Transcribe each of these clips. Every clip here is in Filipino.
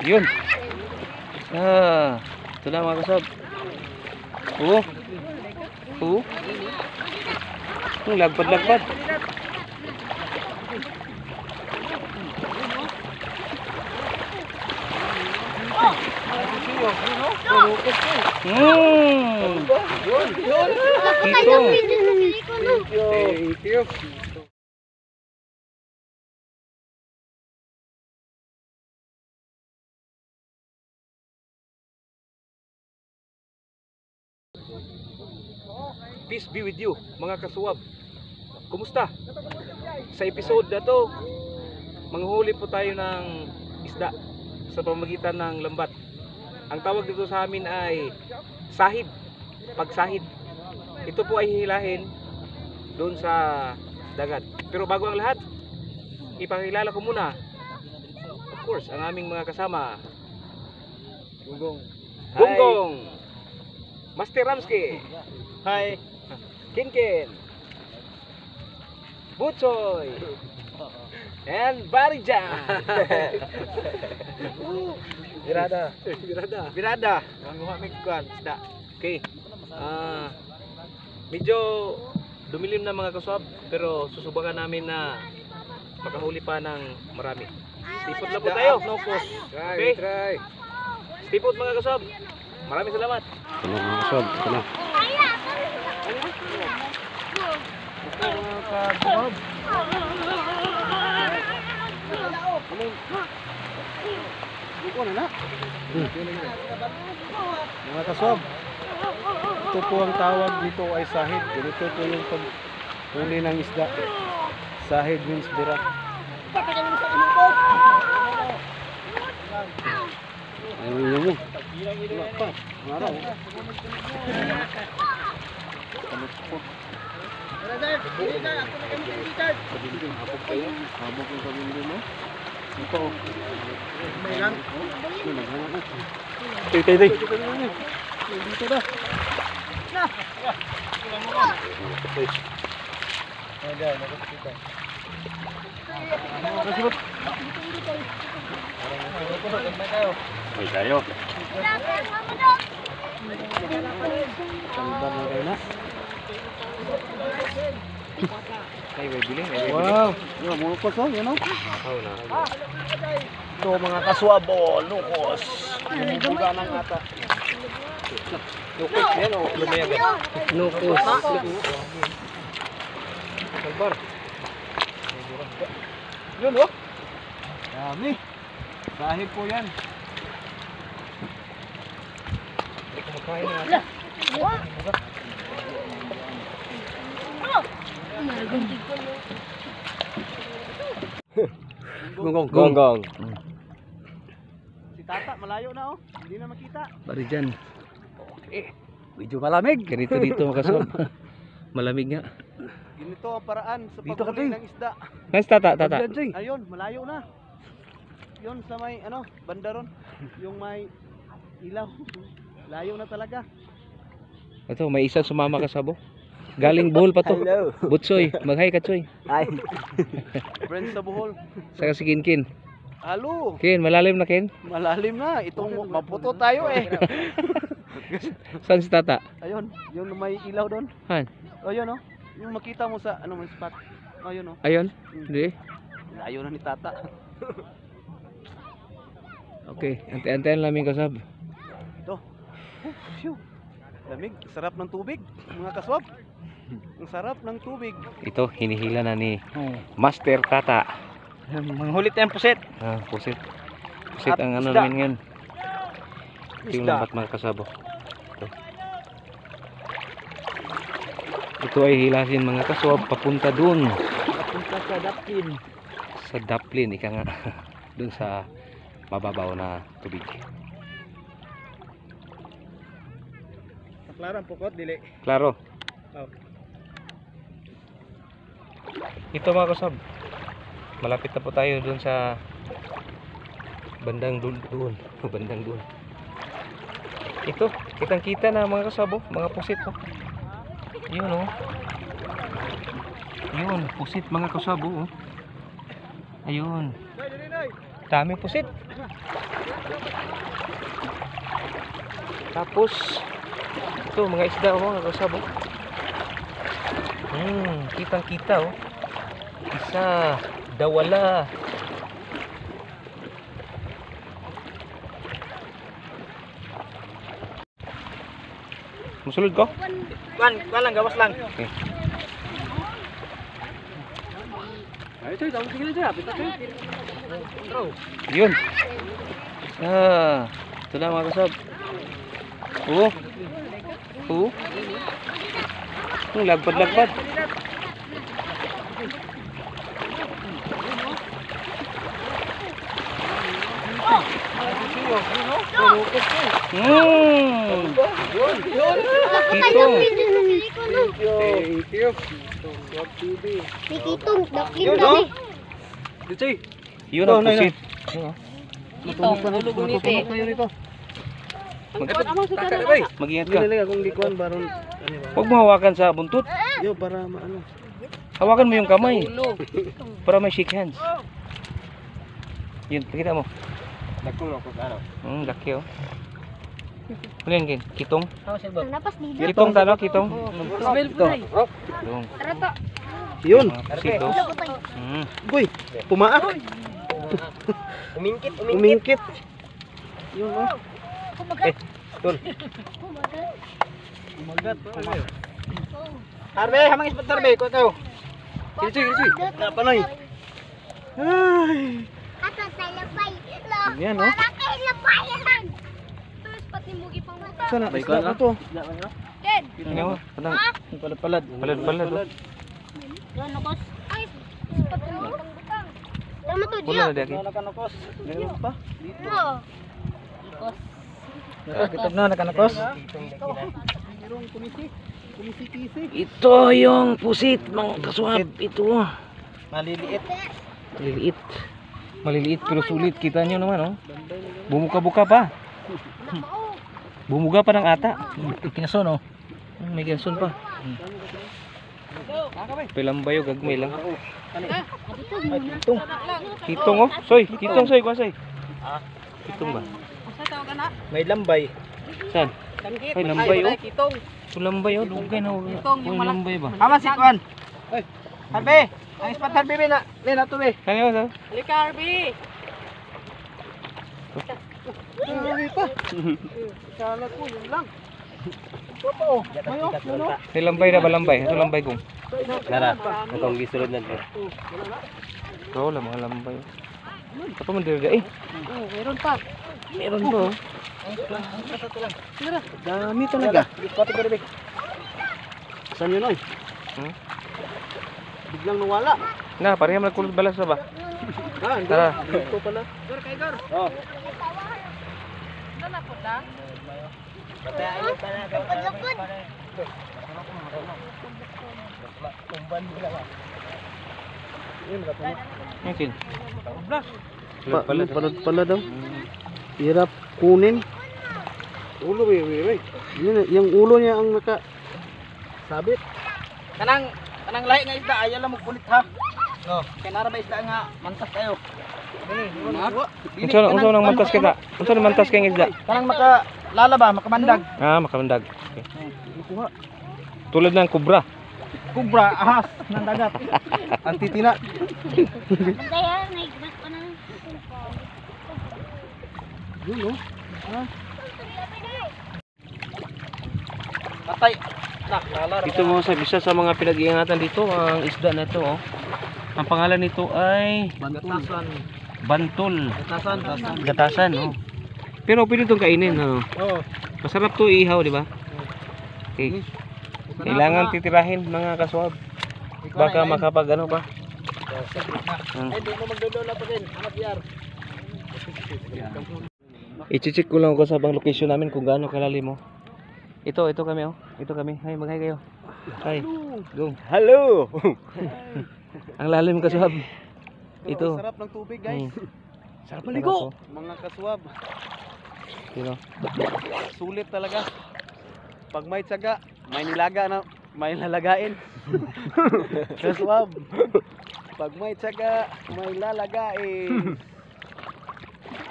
Yun. Ito na mga kasab. Lagpad-lagpad. Thank you. Peace be with you mga kasuwab. Kumusta? Sa episode na to, manghuli po tayo ng isda sa pamamagitan ng lambat. Ang tawag dito sa amin ay sahid, pagsahid. Ito po ay hihilahin doon sa dagat. Pero bago ang lahat, ipakilala ko muna, of course, ang aming mga kasama. Gunggong, Master Ramsky, Hi. Kinkin, Butchoy, and Barijan. Birada. Manguha mig kuan isda. Okay. Medyo dumilim na mga kaswab, pero susubukan namin na makahuli pa ng marami. Stipot na po tayo. Okay. Try. Stipot mga kaswab. Maraming salamat. Ano mga kasab? Ano? Mga kasab, ito po ang tawag dito ay sahid. Ganito po yung paghuli ng isda. Sahid means bira. Ayun yun mo. Wala pa. Maraw. Habog yung kabindi mo. Ito. May lang. Tay. Dito na. Ayan, nakakita. Nakasibot. Ay tayo. Tanda na kayo na. Ay, may biling. Wow. Yan, mulukos oh. Yan oh. Ito mga kaswabo. Lukos. Bumubuga ng ata. Lukos. Yan o. Lumayag. Lukos. Salbar. Yun oh. Dami. Sahid po yan. Hindi kumakain na. Gonggong. Si Tata malayo na oh. Hindi na makita. Barijan. Okay. Medyo malamig. Ganito dito mga kaswab. Malamig nga. Ganito ang paraan sa Dito ka, paghuli Toy. ng isda. Nice tata. Ayun, malayo na. Yun sa may bandaron. Yung may ilaw. Layo na talaga. Ito, may isang sumama kasabo. Galing Bohol pa to. Hello. Butsoy, mag-hi ka Choy. Ay. Friends sa Bohol. Saka si Kinkin. Halo. Kin, malalim na Kin. Malalim na. Itong maputo tayo eh. Saan si tata? Ayun, yung may ilaw doon. Han. Ayun oh. Yung makita mo sa may spot. Ayun oh. Ayun. Hindi. Layo na ni Tata. Okay, ante-antean namin kasab. Ito. Phew. Lamig, sarap ng tubig, mga kaswab. Ang sarap ng tubig. Ito, hinihila na ni Master Tata. Manghulit na yung puset. Pusit. Pusit At ang ano isda. namin ngayon. Ito yung Isda. lambat mga kasabo. Ito ay hilasin mga kaswab papunta dun. Papunta sa Dapkin. Sa Daplin, ika nga. Dun sa mababaw na tubig. Klaran pukot, dili. Klaro. Oh. Ito mga kasab. Malapit na po tayo dun sa bandang doon. Bandang doon. Ito, kitang-kita na mga kasabo, mga pusit po. Yun oh. Yun, pusit mga kasabo oh. Ayun. Dami pusit. Tapos ito mga isda oh, mga kasab. Kitang-kita oh. Isa, dawala. Musulod ko? Kuan lang, gawas lang. Okay. Ay, ito, damo sige na pita ko. Yun. Ito na mga kasab. Oo. Oo. Lagpad-lagpad. Kitong. Thank you. May kitong, daklin Yun, dami. Dito eh. Yun ang pusit. Matulog pa nito. Mag-ingat Hindi ka. talaga kung di kuan baron Huwag mo hawakan sa buntot. yo para maano. Hawakan mo yung kamay. Para may shake hands. Yun, pakita mo. Dako ko ano. Laki oh. Ano yan, Kin? Kitong? Napas dito. Kitong talo, kitong. Smell po. Yung Tara to. Yun. mga pusit oh. Boy, pumaa. Umingkit. Yun oh. Tol. Umagat. Tarbe, hamang ispat tarbe ko tayo. Kilisoy. Na panoy. Ay. Ato sa labay. Lo. Yan oh. Para kay labayan. Terus pati mugi pang buta. Sana isda na to. Ken. Tingnan mo. Padang. Palad-palad. Palad-palad oh. Ano kos? Ay, pati mugi pang buta. Tama to, Wala Gio. na daki. Nakanokos. Meron pa. Dito. Oo. Kitog na nakanokos. Merong kumisi-kisi. Ito yung pusit mga kaswab. Ito. Maliliit. Maliliit. Maliliit pero sulit. Kita nyo naman oh. Bumuka-buka pa. Bumuga pa ng ata. Kinason oh. May kinason pa. Pilambay oh, gagmay lang. Kitong. Kitong oh. Soy, kitong soy, kwa soy. Kitong ba? May lambay. Saan? Ay, lambay oh. Ito lambay oh. Lugay na oh. Yung lambay ba? Ama si Kuan. Oy. Harbe, ang ispat harbe na. Lena to be. Kani ba sa? Harbe pa. Sana ko yun lang. Totoo. Mayo, ano? May lambay na ba lambay? Ito lambay kong. Nara, itong gisulod na to. Oo lang mga lambay. Ito man dito eh. Meron pa. Meron ba oh. Dami talaga. Pati ko rin. Saan yun oy? Biglang nawala. Na, pareham nagkulot balas na ba? Hindi. Tara. Ito pala. Oh. Yung kin. Palad daw. Hirap kunin. Ulo yung ulo niya ang naka sabit. Kanang lahi nga isda ayaw lang magkulit ha. No, kay nara ba isda nga mantas kayo. Unsa nang mantas kita? Unsa nang mantas kay isda? Kanang maka lalaba, makamandag. Makamandag. Okay. Tulad ng kubra. Kubra, ahas ng dagat. Ang titina. Kaya naigbat pa ng Dulo. Patay. Lalaro. Ito mo sa isa sa mga pinag-iingatan dito ang isda na ito oh. Ang pangalan nito ay Bantutasan. bantol. Gatasan. Gatasan oh. Pero pwede itong kainin ano. Oo. Masarap to ihaw, di ba? Okay. Kailangan titirahin mga kaswab. Baka makapag ano pa. Ay, di mo magdodolo pa din. Amat yar. I-check ko lang ako sa bang location namin kung gaano kalalim mo. Ito kami oh. Ito kami. Hi, mag-hi kayo. Hi. Go. Hello. Ang lalim kaswab. Ito. Sarap ng tubig, guys. Sarap maligo. Mga kaswab. Ito. Sulit talaga. Pag may tiyaga, may nilaga na, may lalagain. Kaswab. Pag may tiyaga, may lalagain.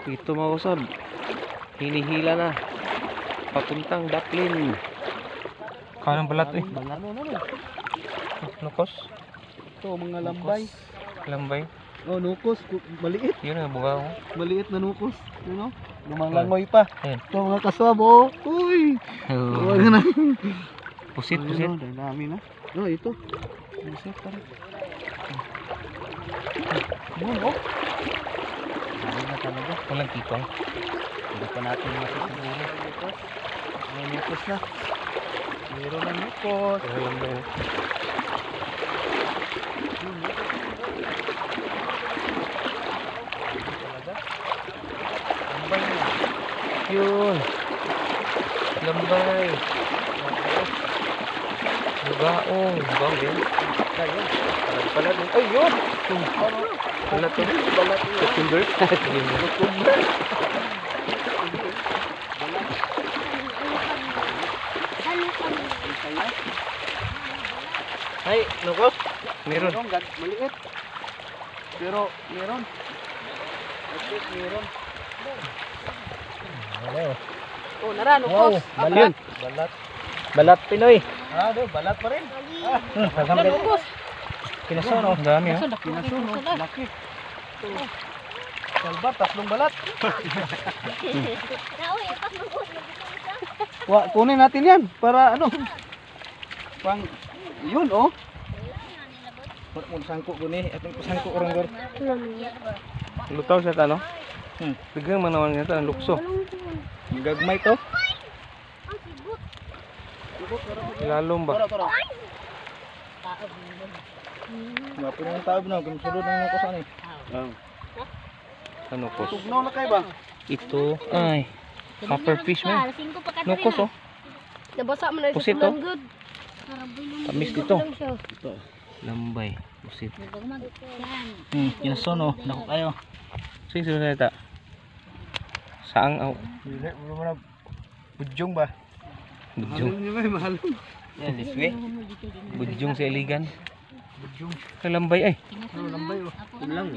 Ito mga kasab. Hinihila na. Papuntang Daplin. Kanang balat eh. Balat. Nukos. Ito mga lambay. Lambay. Oh, nukos. Maliit. Yun ang bunga ko. Maliit na nukos. You know? Lumalangoy pa. Ayan. Ito mga kaswab oh. Uy. Huwag na. Pusit, Ayun, pusit. oh, dami na. Oh, ito. Pusit pa rin. Yun oh. Dami na talaga. Walang kikong. Hindi pa natin masisiguro. May nukos na. Meron na nukos. Lambay. Lambay na. Yun. Lambay. Bugaong. Bugaong yun. Ayun. Palat yun. Ay, yun. Palat yun. Balat yun. Cucumber. Cucumber. Ay, nukos. Meron. Maliit. Pero meron. At least meron. Oh, nara, nukos. Balat. Balat. Balat Pinoy. Balat pa rin. Nara, nukos. Kinason, oh. Ang dami, ha? Kinasun, no? Laki. Salbar, tatlong balat. Naoy, ipas nukos. Kunin natin yan para ano? Pang yun oh. Sangko ko ni, atong sangko orang gor. Lutaw siya ta, no? Bigyan manawan niya ta, ang lukso. Gagmay to. Lalom ba? Tara. Nga po ng taob na, kung sulod ng nukos ani. Ano ko? Tugnaw na kay ba? Ito, ay. Copperfish man. Nukos, oh. Nabasa mo na Pusit, sa oh. good. Tamis dito. Lambay. Pusit. Kinason oh, nako kayo. Sige, sige ta. Saang, oh. Dili mo na bujong ba? Bujong. Mahal. Yan, this way. Bujong sa iligan. Bujong. Lambay, ay. Lambay oh. Kulang.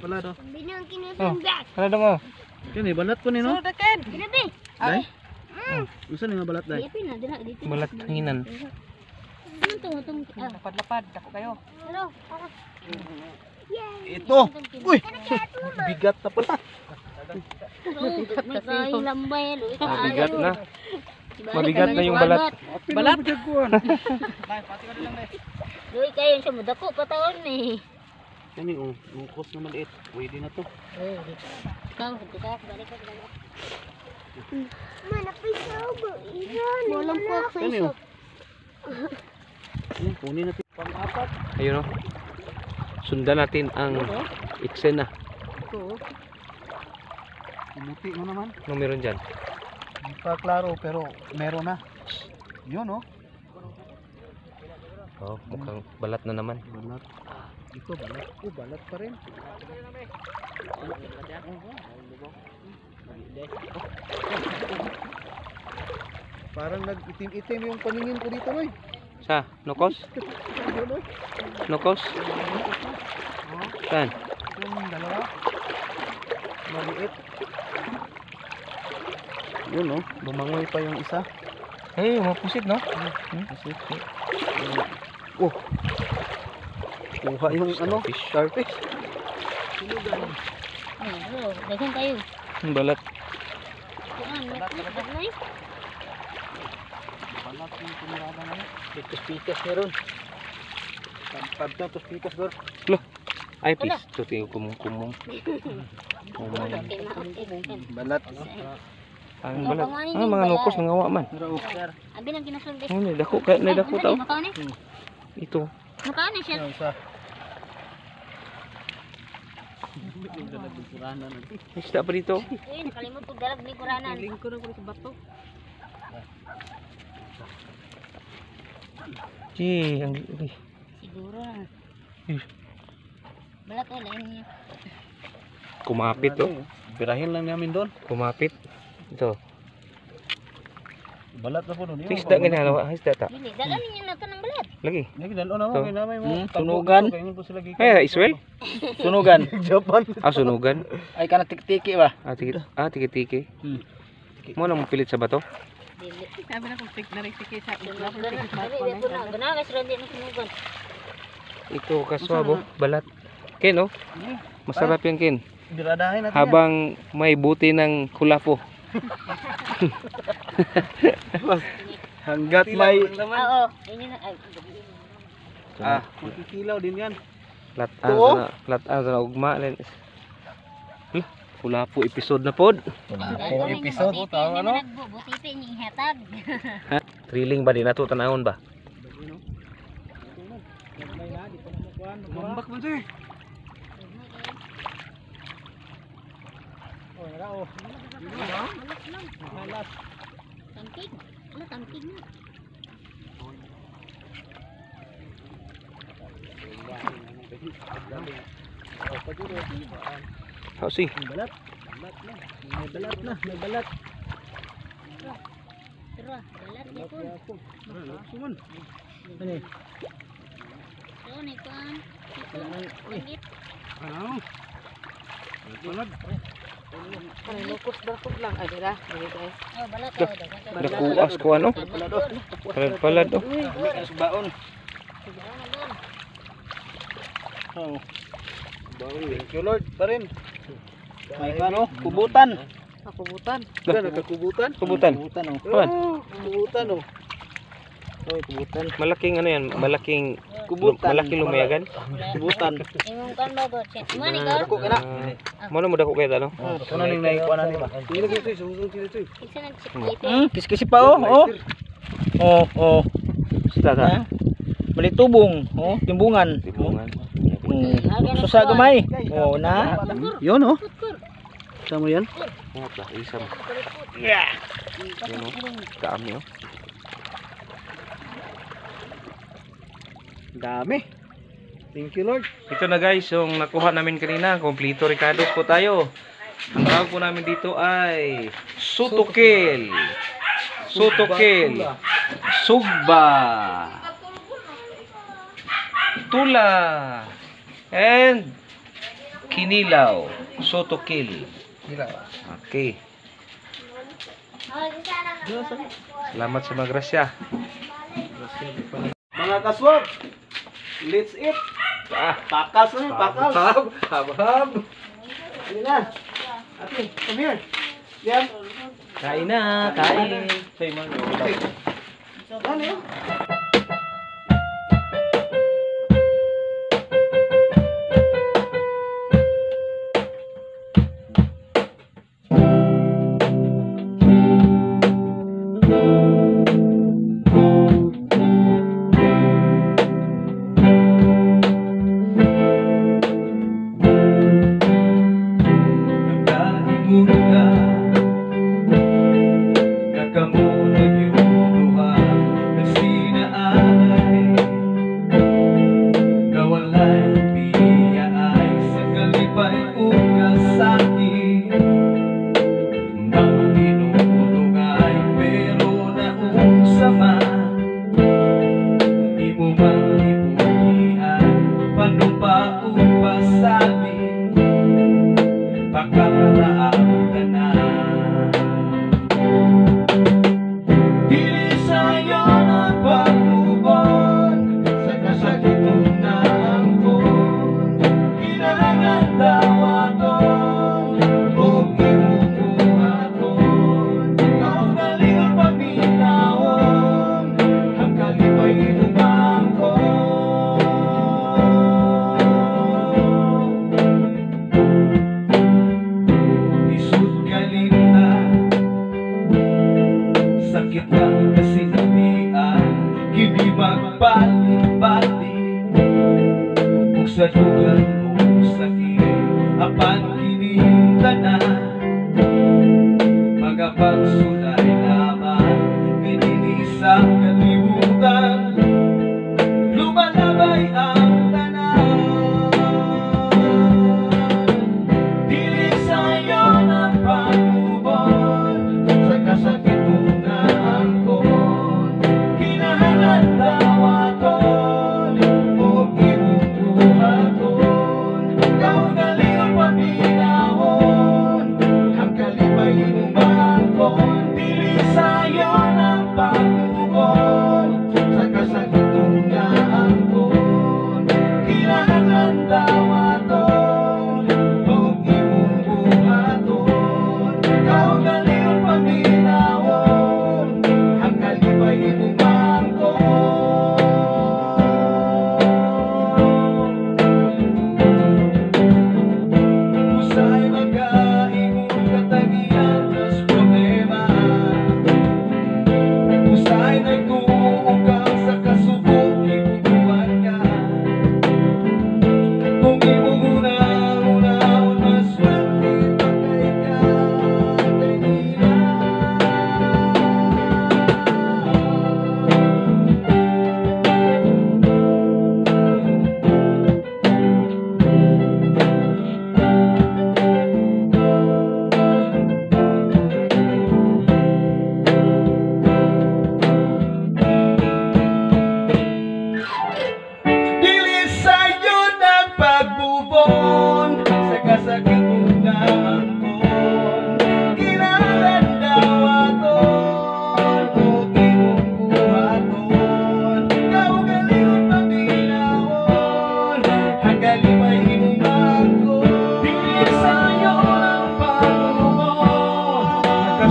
Pala do. Binang Oh, kinusun back. kala dong, oh. Kani balat po ni no? Dakan. Ginabi. Dai. Usa ni nga balat dai. Ipin na dira dito. Balat hanginan. Ano to itong Lapad-lapad, dako kayo. Hello. Ito. Uy. Bigat na pala. May kain lambay. Mabigat na. Mabigat na yung balat. Balat? Doy kayo sa mudako patawan ni. Kani oh, nukos na maliit. Pwede na to. Ikaw, balik ka. Mana pisaw ba? Walang po sa Kani iso. oh. Yan, kunin natin pang-apat. Ayun, oh. Sundan natin ang eksena. Ito oh. Imuti mo naman. Ano meron dyan? Hindi pa klaro pero meron na. Yun oh. Oh, mukhang balat na naman. Balat. Ito balat. Oh, balat pa rin. Parang nag-itim-itim yung paningin ko dito, Noy. Sa, nukos? Yun, Noy. Nukos? Saan? Yung dalawa. Maliit. Yun, oh. Bumangoy pa yung isa. Hey, mapusit, no? Kasi, oh. Kuha yung ano, starfish. Hello, dagan kayo. Ang balat. Kuan, may Balat yung pumirada na yun. Pikas-pikas meron. Tampad na tos pikas, Gor. Loh. Ay, please. Ito tingin kumong-kumong. Balat. Ang balat. Ah, mga nukos nangawa man. Abi nang kinasulti. Oh, may dako. Kaya may dako tao. Makaw ni. Ito. Makaw ni siya. Yan, isa. May isda pa dito. Uy, nakalimot ko dalag ni kuranan. Lingko na ko sa bato. Gee, ang... Uy. Siguro na. Eh, Balat o, lain niya. kumapit, oh. Birahin lang namin doon. Kumapit. Ito. Balat na po nun. Isda ganyan, isda ta. Dili, dala ninyo na tanang balat. Lagi. Lagi dalo na mo So, kay namay mo. Sunugan. Ay, Israel? Sunugan. Japan. Sunugan. Ay kana tiki ba? Tiki-tiki. Hmm. Mo nang pilit sa bato? Dili. Sabi na kung tik na rin tikit sa Ganun, dili po na. Ganun, guys, ready na sunugan. Ito kaswabo, balat. Ken, oh. Masarap yan, Ken. Diradahin natin. Habang may buti ng kulapo. Hanggat may Oo. Ayun na. Ay, makikilaw din yan. Lataan Oo. na ugma. Lah, kulapo episode na pod. episode. Ano? Butipi ni hatag. Thrilling ba din nato tanahon ba? Mambak man siya. Tangkig. Ano tangkig na? Si. Balat. May balat na. May balat. Tara, balat ni po. Suman. So, ni pan. Pangit. Ano? Balat. Ay, lukos lang. Ay, dira. Dili guys. Oh, balat. Nakuas ko ano? Palad oh. Baon. Doon. Oh. Baon. Thank you Lord pa rin. May ano? Kubutan. Akubutan. Nagkakubutan. Kubutan. Kubutan oh. Kuan. Kubutan oh. Oh, kubutan. Malaking ano yan, malaking Kubutan. malaking lumayagan. Kubutan. Imong kan ba go? Mani ka? Ako kana. Mo na mo dako kay ano? Ano ning naikuan ani ba? Hindi lagi ito, susong sila ito. Isa nag-chip. Kis-kisi pa oh. Oh. Oh, oh. Sita ta. Ha? Balik tubong, oh, timbungan. Tibungan. So sa gamay. Oh, na. Yun oh. Sama yan? Ingat lah, isam. Yan oh. Dami oh. Dami. Thank you Lord. Ito na guys, yung nakuha namin kanina, kompleto ricados po tayo. Ang tawag po namin dito ay Sutokil. Sutokil. Sugba. Tula. And Kinilaw. Sutokil. Okay. Salamat sa mga grasya. Mga kaswab. Let's eat. Pakas na, pakas. Hab. Hindi na. Ate, come here. Yan. Kain na, kain. Ano yun? sa dugan mo sakit apan kininta na mga pagsulay naman ininisa kalimutan lumalabay ang tanan dili sa'yo na pag-ubon sa kasakit mo na ako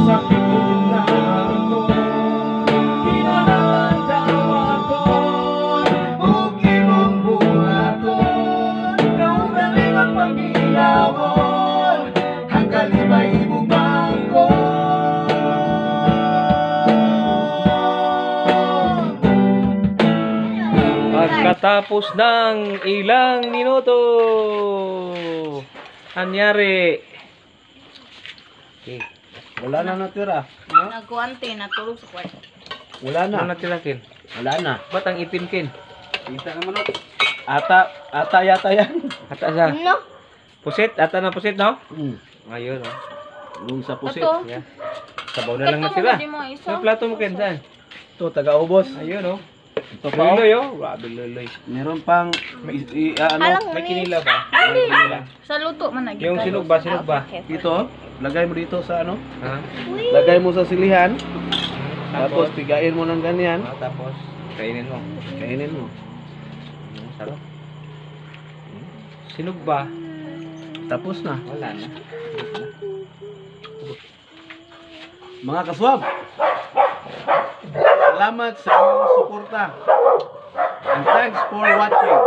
sa punan ko, kinaranawan bukid mong buhaton, kaugaling ang pag-ilawon, hanggang iba'y ibubang ko. Pagkatapos ng ilang minuto, anyari. Okay. Wala na natira. Nagkuante, natulog sa kwarto. Wala Ano na. natira, Ken? Wala na. Ba't ang itim, Ken? Kita naman ako. Ata yata yan. Ata sa No? pusit? Ata na pusit, no? Hmm. Ayun, oh. Yung sa pusit. Ito. Yeah. Sabaw na lang natira. Hindi mo isa. Ano plato mo, Ken? Saan? Ito, taga-ubos. Ayun, oh. Ito pa. Luloy, oh. Grabe, luloy. Meron pang ano, Alang May kinila ba? May kinila. Sa luto man naging. Yung sinog ba? Sinog ba? dito. Lagay mo dito sa ano? Ha? Lagay mo sa silihan. Tapos, Tapos pigain mo ng ganyan. tapos, kainin mo. Kainin mo. Sarap. Sinog ba? Tapos na. Wala na. Mga kaswab. Salamat sa inyong suporta. And thanks for watching.